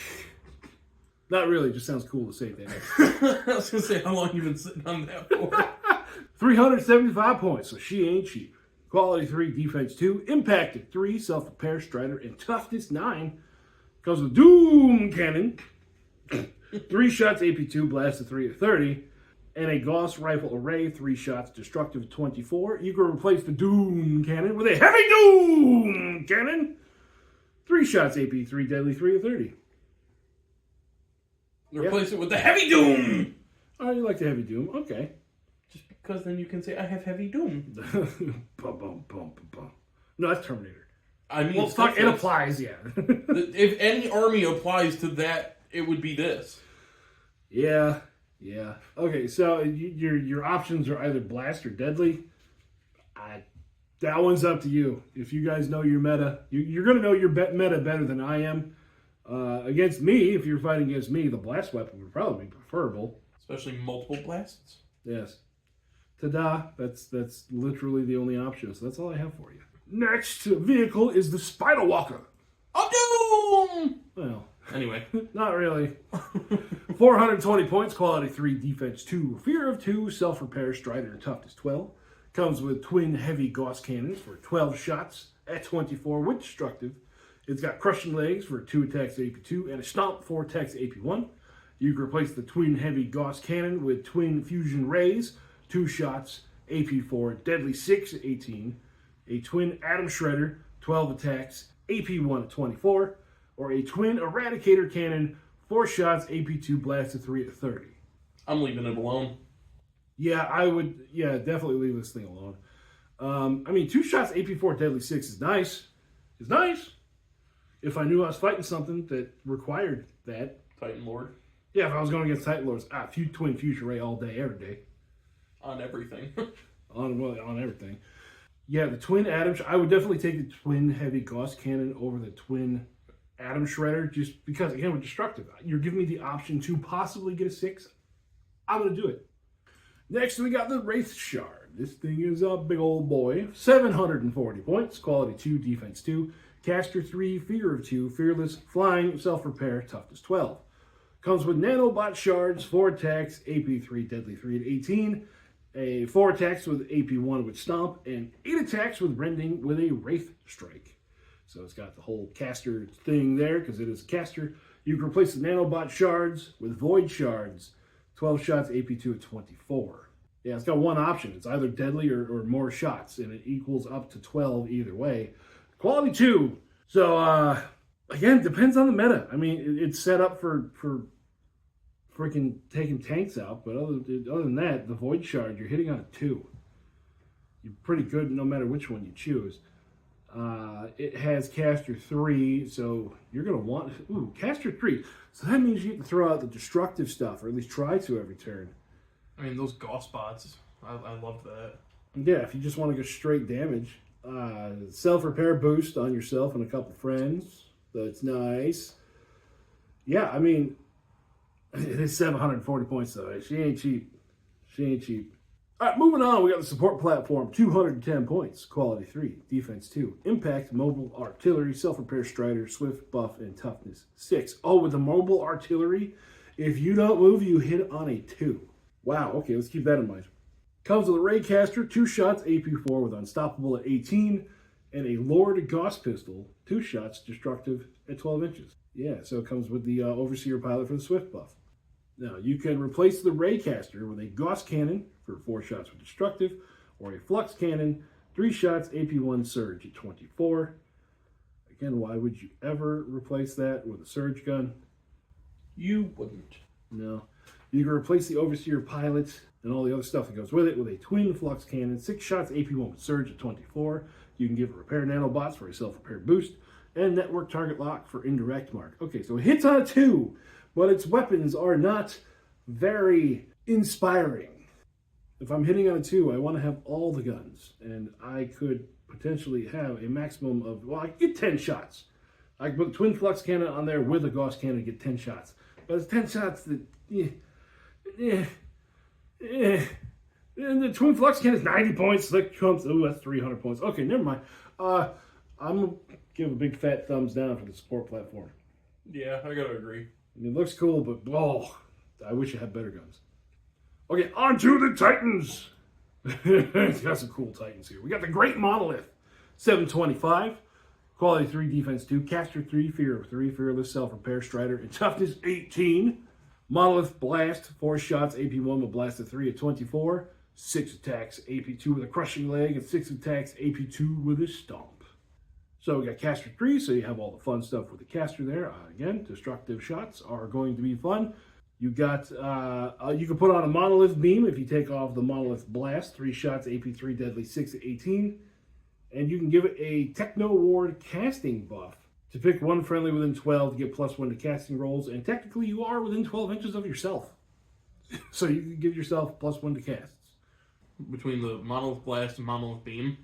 Not really, just sounds cool to say that. I was going to say, how long you been sitting on that for? 375 points, so she ain't cheap. Quality 3, defense 2, impact at 3, self-repair, strider, and toughness 9. Comes with Doom Cannon. 3 shots, AP2, blast at 3 at 30. And a Gauss rifle array, 3 shots, destructive at 24. You can replace the Doom Cannon with a Heavy Doom Cannon. 3 shots, AP3, deadly 3 at 30. Replace it with the Heavy Doom! Oh, you like the Heavy Doom? Okay. Just because then you can say, I have Heavy Doom. No, that's Terminator. I mean, well, fuck, it applies, yeah. If any army applies to that, it would be this. Yeah. Okay, so your options are either blast or deadly. That one's up to you. If you guys know your meta, you're going to know your meta better than I am. Against me, if you're fighting against me, the blast weapon would probably be preferable. Especially multiple blasts. Yes. Ta-da. That's literally the only option. So that's all I have for you. Next vehicle is the Spider Walker. Oh, doom! Well, Anyway. not really. 420 points, quality 3, defense 2, fear of 2, self-repair, strider, and toughness 12. Comes with twin heavy Gauss cannons for 12 shots at 24 with destructive. It's got crushing legs for 2 attacks at AP2 and a stomp 4 attacks at AP1. You can replace the twin heavy Gauss cannon with twin fusion rays, 2 shots, AP4, deadly 6 at 18. A twin atom shredder, 12 attacks, AP1 at 24. Or a twin eradicator cannon, 4 shots, AP2, blast at 3 at 30. I'm leaving it alone. Yeah, I would. Yeah, definitely leave this thing alone. I mean, 2 shots, AP4, deadly 6 is nice. It's nice. If I knew I was fighting something that required that. Titan Lord. Yeah, if I was going against Titan Lords, twin fusion ray all day, every day. On everything. on everything. Yeah, the twin atom. I would definitely take the twin heavy Gauss cannon over the twin atom shredder, just because, again, with destructive, you're giving me the option to possibly get a 6. I'm going to do it. Next, we got the Wraith Shard. This thing is a big old boy. 740 points, quality 2, defense 2, caster 3, fear of 2, fearless, flying, self-repair, toughness 12. Comes with nanobot shards, 4 attacks, AP3, deadly 3 at 18, 4 attacks with AP1 with stomp, and 8 attacks with rending with a Wraith Strike. So it's got the whole caster thing there, because it is a caster. You can replace the nanobot shards with void shards. 12 shots, AP2 at 24. Yeah, it's got one option. It's either deadly or more shots, and it equals up to 12 either way. Quality 2. So, again, depends on the meta. I mean, it's set up for freaking taking tanks out, but other than that, the void shard, you're hitting on a 2. You're pretty good no matter which one you choose. It has caster 3, so you're going to want... Ooh, caster 3. So that means you can throw out the destructive stuff, or at least try to every turn. I mean, those Gauss bots, I loved that. Yeah, if you just want to go straight damage. Self-repair boost on yourself and a couple friends. That's nice. Yeah, I mean, it is 740 points, though. She ain't cheap. She ain't cheap. All right, moving on, we got the support platform, 210 points, quality 3, defense 2, impact, mobile artillery, self-repair strider, swift, buff, and toughness 6. Oh, with the mobile artillery, if you don't move, you hit on a 2. Wow, okay, let's keep that in mind. Comes with a Raycaster, 2 shots, AP4 with unstoppable at 18, and a Lord Gauss pistol, 2 shots, destructive at 12 inches. Yeah, so it comes with the Overseer pilot for the swift buff. Now, you can replace the Raycaster with a Gauss cannon for 4 shots with destructive, or a Flux cannon, 3 shots, AP1 surge at 24. Again, why would you ever replace that with a surge gun? You wouldn't. No. You can replace the Overseer pilot and all the other stuff that goes with it with a twin Flux cannon, 6 shots, AP1 with surge at 24. You can give it repair nanobots for a self-repair boost, and network target lock for indirect mark. Okay, so it hits on a 2. But its weapons are not very inspiring. If I'm hitting on a 2, I want to have all the guns. And I could potentially have a maximum of, well, I could get 10 shots. I could put a twin flux cannon on there with a Gauss cannon and get 10 shots. But it's 10 shots that, And the twin flux cannon is 90 points. Slick trumps, ooh, that's 300 points. Okay, never mind. I'm going to give a big fat thumbs down for the support platform. Yeah, I gotta agree. It looks cool, but I wish it had better guns. Okay, on to the Titans. Got some cool Titans here. We got the Great Monolith, 725, quality 3, defense 2, caster 3, fear of 3, fearless, self-repair, strider, and toughness 18. Monolith blast, 4 shots, AP1 with blast of 3 at 24, 6 attacks, AP2 with a crushing leg, and 6 attacks, AP2 with a stomp. So we got caster 3, so you have all the fun stuff with the caster there. Again, destructive shots are going to be fun. You got, you can put on a monolith beam if you take off the monolith blast, 3 shots, AP3, deadly 6 at 18. And you can give it a Techno Ward casting buff to pick one friendly within 12 to get +1 to casting rolls. And technically you are within 12 inches of yourself. So you can give yourself +1 to casts. Between the monolith blast and monolith beam,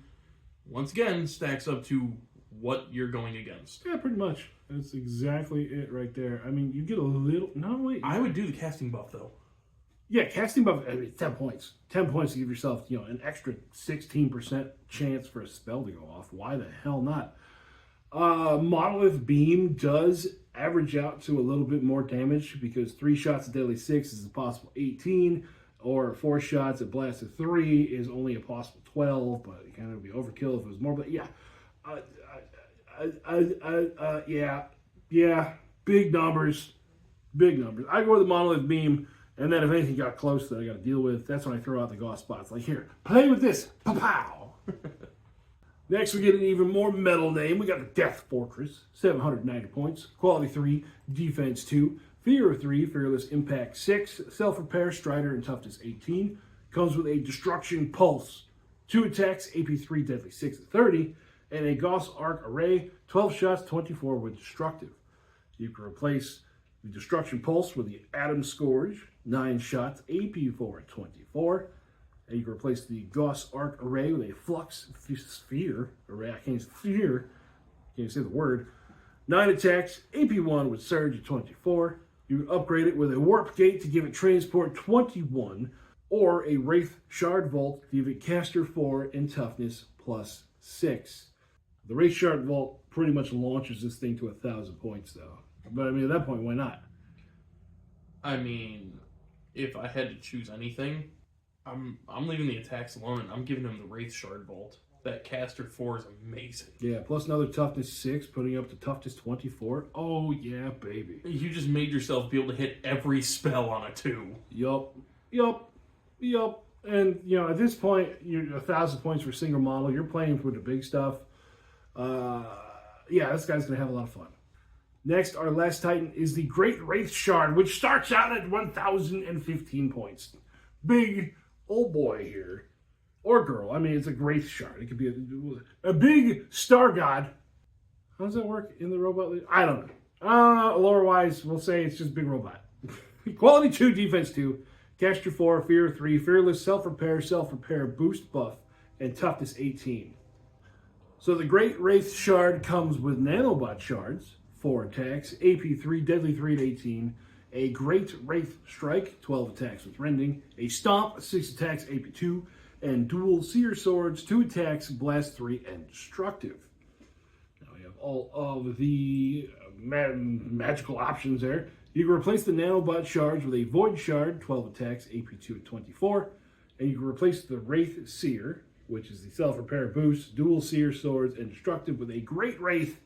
once again, stacks up to what you're going against. Yeah, pretty much. That's exactly it right there. I mean, you get a little... No, wait. I would do the casting buff, though. Yeah, casting buff, I mean, 10 points. 10 points to give yourself, an extra 16% chance for a spell to go off. Why the hell not? Monolith Beam does average out to a little bit more damage because 3 shots at Deadly 6 is a possible 18, or 4 shots at Blast of 3 is only a possible 12, but it kind of would be overkill if it was more. But yeah, yeah, big numbers. I go with the Monolith Beam, and then if anything got close that I got to deal with, that's when I throw out the Gauss spots. Like, here, play with this. Pow! Next, we get an even more metal name. We got the Death Fortress, 790 points, Quality 3, Defense 2, Fear of 3, Fearless Impact 6, Self-Repair, Strider, and Toughness 18. Comes with a Destruction Pulse, 2 attacks, AP 3, Deadly 6 at 30, and a Gauss Arc Array, 12 shots, 24 with Destructive. You can replace the Destruction Pulse with the Atom Scourge, 9 shots, AP 4 at 24. And you can replace the Gauss Arc Array with a Flux Sphere Array. I can't even say the word. 9 attacks, AP 1 with Surge at 24. You can upgrade it with a Warp Gate to give it Transport 21, or a Wraith Shard Vault to give it Caster 4 and Toughness plus 6. The Wraith Shard Vault pretty much launches this thing to 1,000 points, though. But I mean, at that point, why not? I mean, if I had to choose anything, I'm leaving the attacks alone, and I'm giving him the Wraith Shard Vault. That Caster 4 is amazing. Yeah, plus another Toughness 6, putting up to Toughness 24. Oh, yeah, baby. You just made yourself be able to hit every spell on a 2. Yup. And, at this point, you're 1,000 points for a single model. You're playing for the big stuff. Yeah, this guy's going to have a lot of fun. Next, our last Titan is the Great Wraith Shard, which starts out at 1,015 points. Big old boy here. Or girl. I mean, it's a Wraith Shard. It could be a big star god. How does that work in the robot league? I don't know. Lore-wise, we'll say it's just big robot. Quality 2, Defense 2, Caster 4, Fear 3, Fearless, Self-Repair, Boost Buff, and Toughness 18. So the Great Wraith Shard comes with Nanobot Shards, 4 attacks, AP 3, Deadly 3 at 18, a Great Wraith Strike, 12 attacks with Rending, a Stomp, 6 attacks, AP 2, and dual Seer Swords, 2 attacks, Blast 3, and Destructive. Now we have all of the magical options there. You can replace the Nanobot Shards with a Void Shard, 12 attacks, AP 2 at 24, and you can replace the Wraith Seer, which is the Self-Repair Boost, dual Seer Swords, and Destructive with a Great Wraith,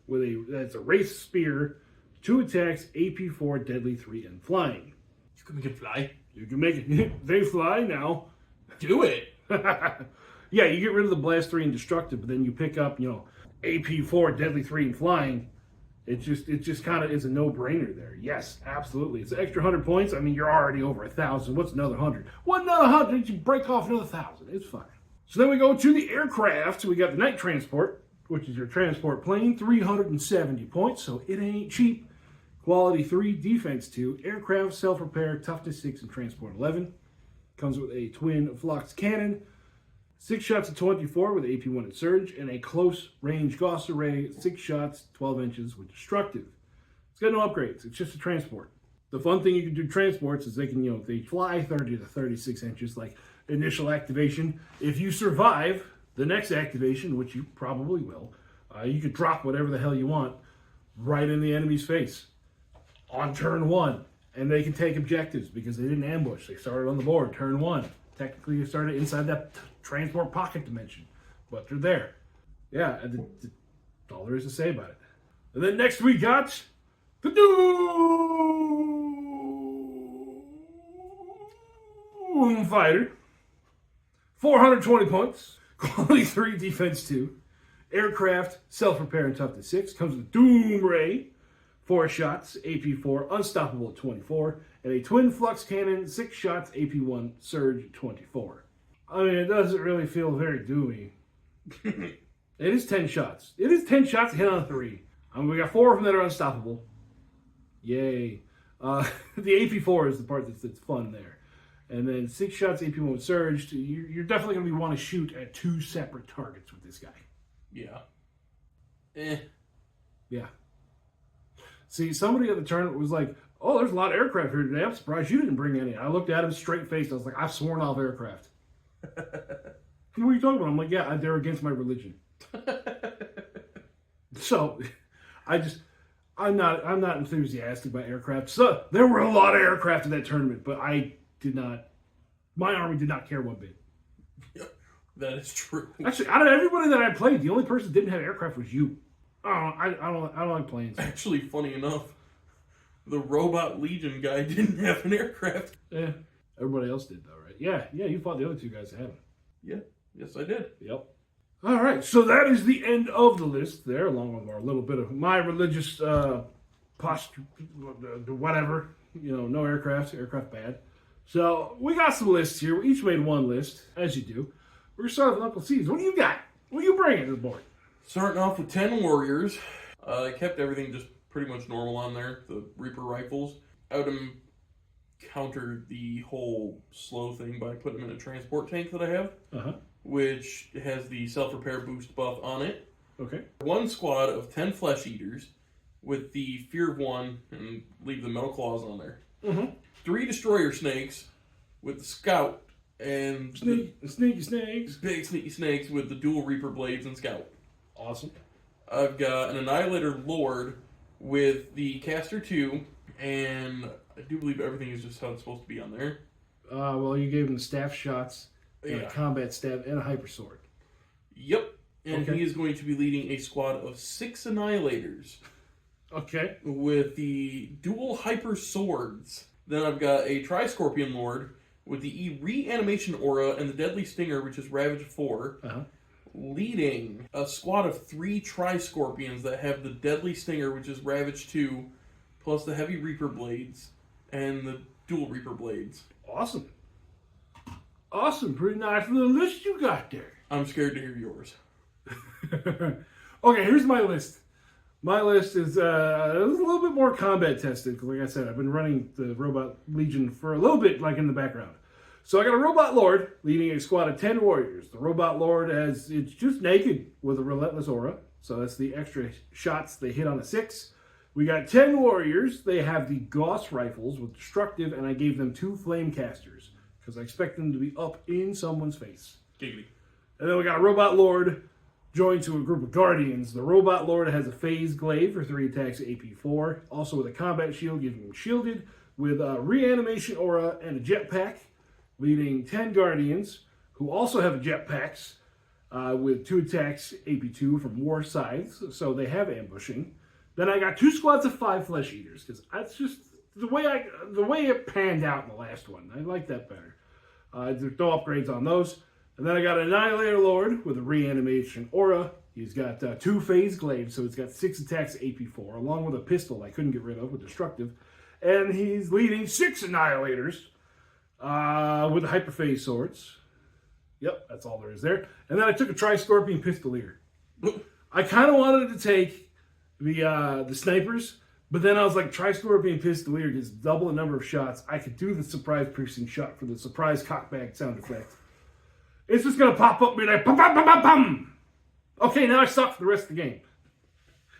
that's a Wraith Spear, 2 attacks, AP 4, Deadly 3, and Flying. You can make it fly. You can make it. They fly now. Do it. Yeah, you get rid of the Blast 3 and Destructive, but then you pick up, AP 4, Deadly 3, and Flying. It just kind of is a no-brainer there. Yes, absolutely. It's an extra 100 points. I mean, you're already over 1,000. What's another 100? What another 100? You break off another 1,000. It's fine. So then we go to the aircraft. We got the Night Transport, which is your transport plane, 370 points, so it ain't cheap. Quality 3, Defense 2, Aircraft, Self-Repair, Toughness 6, and Transport 11. Comes with a twin Flux Cannon, 6 shots at 24 with AP 1 at Surge, and a close range Gauss Array, 6 shots, 12 inches with Destructive. It's got no upgrades. It's just a transport. The fun thing you can do transports is they can, they fly 30 to 36 inches, like initial activation. If you survive the next activation, which you probably will, you could drop whatever the hell you want right in the enemy's face on turn 1. And they can take objectives because they didn't ambush. They started on the board, turn 1. Technically, they started inside that transport pocket dimension. But they're there. Yeah, that's all there is to say about it. And then next we got the Doom Fighter. 420 points. Quality 3, Defense 2. Aircraft, Self-Repair, and Toughness 6. Comes with Doom Ray. 4 shots, AP 4, Unstoppable at 24, and a twin Flux Cannon, 6 shots, AP 1, Surge 24. I mean, it doesn't really feel very doomy. It is 10 shots. It is 10 shots to hit on a 3. We got 4 of them that are unstoppable. Yay. The AP 4 is the part that's fun there. And then 6 shots, AP 1 with Surge. You're definitely going to want to shoot at 2 separate targets with this guy. Yeah. Yeah. See, somebody at the tournament was like, "Oh, there's a lot of aircraft here today. I'm surprised you didn't bring any." I looked at him straight faced. I was like, "I've sworn off aircraft." What are you talking about? I'm like, "Yeah, they're against my religion." So, I'm not enthusiastic about aircraft. So there were a lot of aircraft in that tournament, but my army did not care one bit. That is true. Actually, out of everybody that I played, the only person that didn't have aircraft was you. Oh, I don't like planes. Actually, funny enough, the Robot Legion guy didn't have an aircraft. Yeah, everybody else did though, right? Yeah, you fought the other two guys that had them. Yeah, yes I did. Yep. All right, so that is the end of the list there, along with our little bit of my religious posture, whatever. No aircraft bad. So we got some lists here. We each made one list, as you do. We're going to start with Uncle C's. What do you got? What are you bringing to the board? Starting off with 10 warriors. I kept everything just pretty much normal on there. The Reaper rifles. I would counter the whole slow thing by putting them in a transport tank that I have, which has the self-repair boost buff on it. Okay. One squad of 10 flesh eaters with the fear of one, and leave the metal claws on there. 3 destroyer snakes with the scout and sneaky snakes. Big sneaky snakes with the dual Reaper blades and scout. Awesome. I've got an Annihilator Lord with the Caster 2, and I do believe everything is just how it's supposed to be on there. Well, you gave him the staff shots, and a combat stab, and a hyper sword. Yep. And he is going to be leading a squad of 6 Annihilators. Okay. With the dual hyper swords. Then I've got a Tri-Scorpion Lord with the Reanimation Aura and the Deadly Stinger, which is Ravage 4. Leading a squad of 3 Tri-Scorpions that have the Deadly Stinger, which is Ravage 2, plus the Heavy Reaper Blades and the dual Reaper Blades. Awesome. Pretty nice little list you got there. I'm scared to hear yours. Okay, here's my list. My list is a little bit more combat tested, because like I said, I've been running the Robot Legion for a little bit, like in the background. So I got a Robot Lord leading a squad of 10 warriors. The Robot Lord it's just naked with a Relentless Aura, so that's the extra shots they hit on a 6. We got 10 warriors. They have the Gauss rifles with destructive, and I gave them 2 flame casters, because I expect them to be up in someone's face. Giggity. And then we got a Robot Lord joined to a group of Guardians. The Robot Lord has a Phase Glaive for 3 attacks at AP4. Also with a combat shield, giving him shielded, with a Reanimation Aura and a jetpack, leading 10 Guardians, who also have jetpacks, with 2 attacks AP2 from War Scythes, so they have ambushing. Then I got 2 squads of 5 Flesh Eaters, because that's just the way it panned out in the last one. I like that better. There's no upgrades on those. And then I got an Annihilator Lord with a Reanimation Aura. He's got 2 Phase Glaives, so he's got 6 attacks AP4, along with a pistol I couldn't get rid of with Destructive. And he's leading 6 Annihilators with the Hyperphase Swords. Yep, that's all there is there. And then I took a Tri-Scorpion Pistolier. I kind of wanted to take the snipers, but then I was like, Tri-Scorpion Pistolier gets double the number of shots. I could do the surprise piercing shot for the surprise cockbag sound effect. It's just going to pop up and be like, pum, pum, pum, pum, pum. Okay, now I suck for the rest of the game.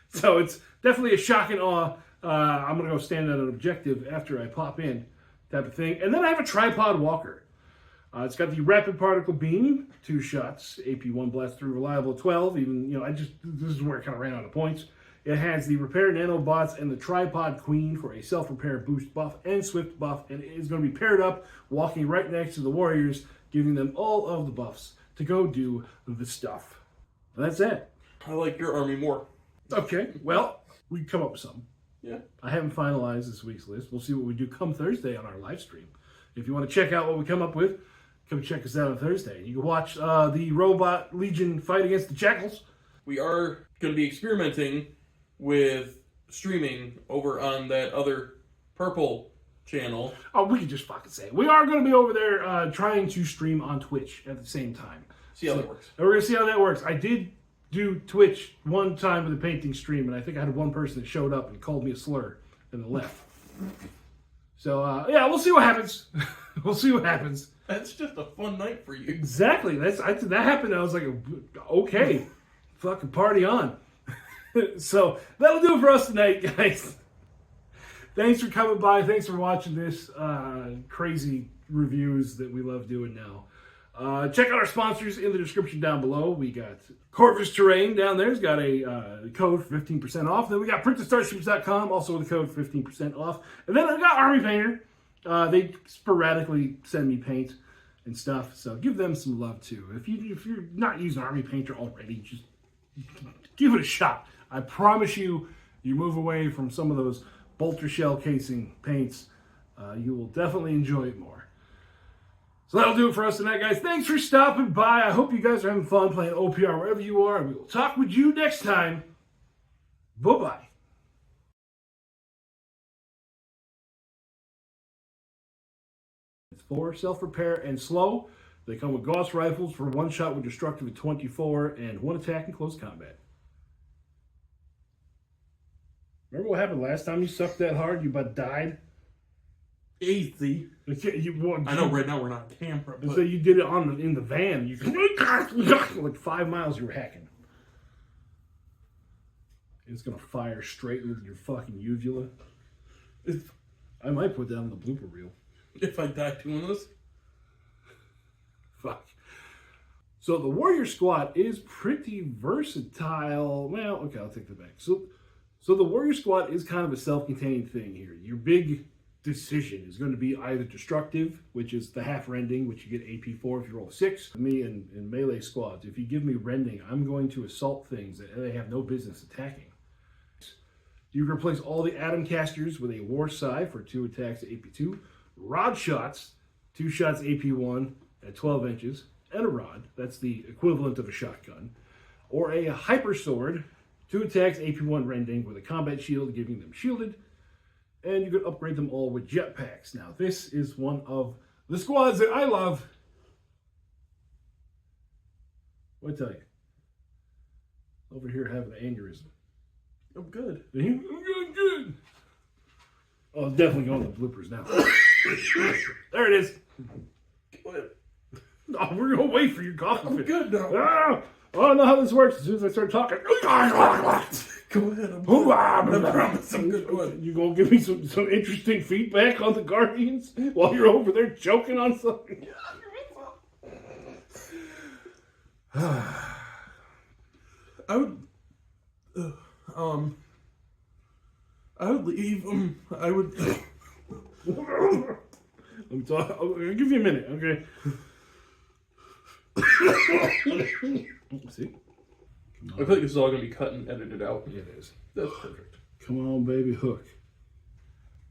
So it's definitely a shock and awe. I'm going to go stand at an objective after I pop in type of thing. And then I have a Tripod Walker. It's got the Rapid Particle Beam, 2 shots, AP1 blast through reliable 12. Even, this is where it kind of ran out of points. It has the Repair Nanobots and the Tripod Queen for a self-repair boost buff and swift buff. And it is going to be paired up, walking right next to the Warriors, giving them all of the buffs to go do the stuff. And that's it. I like your army more. Okay, well, we can come up with something. Yeah. I haven't finalized this week's list. We'll see what we do come Thursday on our live stream. If you want to check out what we come up with, come check us out on Thursday. You can watch the Robot Legion fight against the Jackals. We are going to be experimenting with streaming over on that other purple channel. Oh, we can just fucking say it. We are going to be over there trying to stream on Twitch at the same time. See how that works. And we're going to see how that works. I did do Twitch one time with a painting stream, and I think I had one person that showed up and called me a slur and then left. So, yeah, we'll see what happens. We'll see what happens. That's just a fun night for you. Exactly. That happened. I was like, okay, fucking party on. So that'll do it for us tonight, guys. Thanks for coming by. Thanks for watching this crazy reviews that we love doing now. Check out our sponsors in the description down below. We got Corvus Terrain down there. It's got a code for 15% off. Then we got PrintedStarships.com, also with a code for 15% off. And then I got Army Painter. They sporadically send me paint and stuff, so give them some love too. If you're not using Army Painter already, just give it a shot. I promise you, you move away from some of those bolter shell casing paints, you will definitely enjoy it more. So that'll do it for us tonight, guys. Thanks for stopping by. I hope you guys are having fun playing OPR wherever you are. We will talk with you next time. Bye-bye. It's 4 self-repair and slow. They come with Gauss rifles for 1 shot with destructive at 24 and 1 attack in close combat. Remember what happened last time you sucked that hard? You about died? Easy. I know right now we're not on camera, but... So you did it in the van. You like 5 miles you were hacking. It's gonna fire straight into your fucking uvula. I might put that on the blooper reel. If I die doing this? Fuck. So the Warrior Squad is pretty versatile. Well, okay, I'll take that back. So the Warrior Squad is kind of a self-contained thing here. Your big decision is going to be either destructive, which is the half rending, which you get AP 4 if you roll 6. Me and melee squads, if you give me rending, I'm going to assault things that they have no business attacking. You replace all the Atom Casters with a War Scythe for 2 attacks at AP 2. Rod Shots, 2 shots AP 1 at 12 inches, and a rod. That's the equivalent of a shotgun. Or a Hyper Sword, 2 attacks, AP 1 rending with a combat shield, giving them shielded. And you can upgrade them all with jetpacks. Now, this is one of the squads that I love. What tell you? Over here having an aneurysm. I'm good. I'm good. Oh, it's definitely going to the bloopers now. There it is. Go ahead. Oh, we're going to wait for your coffee. I'm good now. Ah, I don't know how this works. As soon as I start talking. Go ahead. I promise I'm good. You gonna give me some interesting feedback on the Guardians while you're over there choking on something? I would leave. I would. I'll give you a minute, okay? See? I feel like this is all going to be cut and edited out. Yeah, it is. That's perfect. Come on, baby, hook.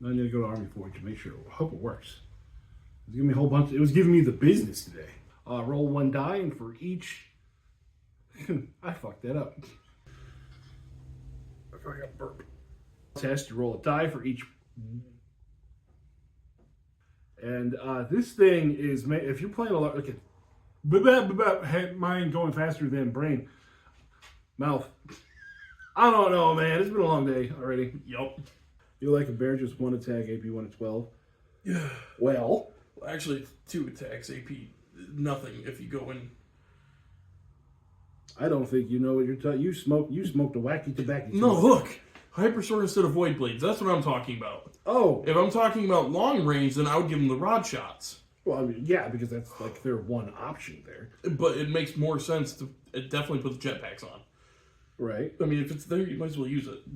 Now I need to go to Army Forge to make sure. I hope it works. It was giving me a whole bunch. It was giving me the business today. Roll 1 die, and for each. I fucked that up. I got a burp. Test. You roll a die for each. And this thing is, if you're playing a lot, okay. Mind going faster than brain. Mouth. I don't know, man. It's been a long day already. Yup. You like a bear, just 1 attack, AP 1 at 12. Yeah. Well, actually, 2 attacks, AP nothing if you go in. I don't think you know what you're talking. You smoked a wacky tobacco. No, look. Hyper Sword instead of Void Blades. That's what I'm talking about. Oh. If I'm talking about long range, then I would give them the Rod Shots. Well, I mean, yeah, because that's like their one option there. But it makes more sense to definitely put the jetpacks on. Right. I mean, if it's there, you might as well use it.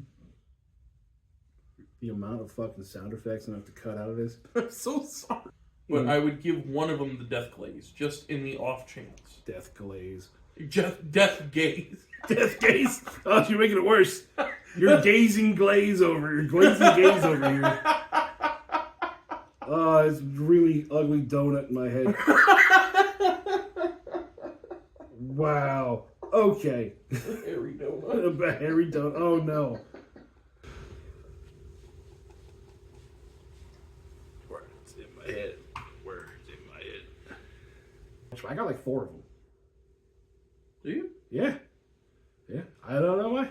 The amount of fucking sound effects I have to cut out of this. I'm so sorry. But I would give one of them the Death Glaze, just in the off chance. Death Glaze. Death Gaze. Death Gaze? Oh, you're making it worse. You're gazing glaze over. You're glazing gaze over here. Oh, it's really ugly donut in my head. Wow. Okay. Hairy donut. A hairy donut. Oh, no. Words in my head. Words in my head. I got like 4 of them. Do you? Yeah. Yeah. I don't know why.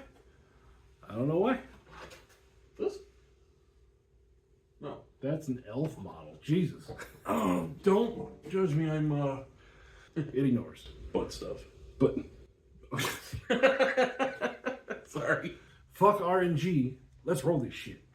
I don't know why. This? No. That's an elf model. Jesus. Oh, don't judge me. I'm, It ignores. butt stuff. But. Sorry. Fuck RNG. Let's roll this shit.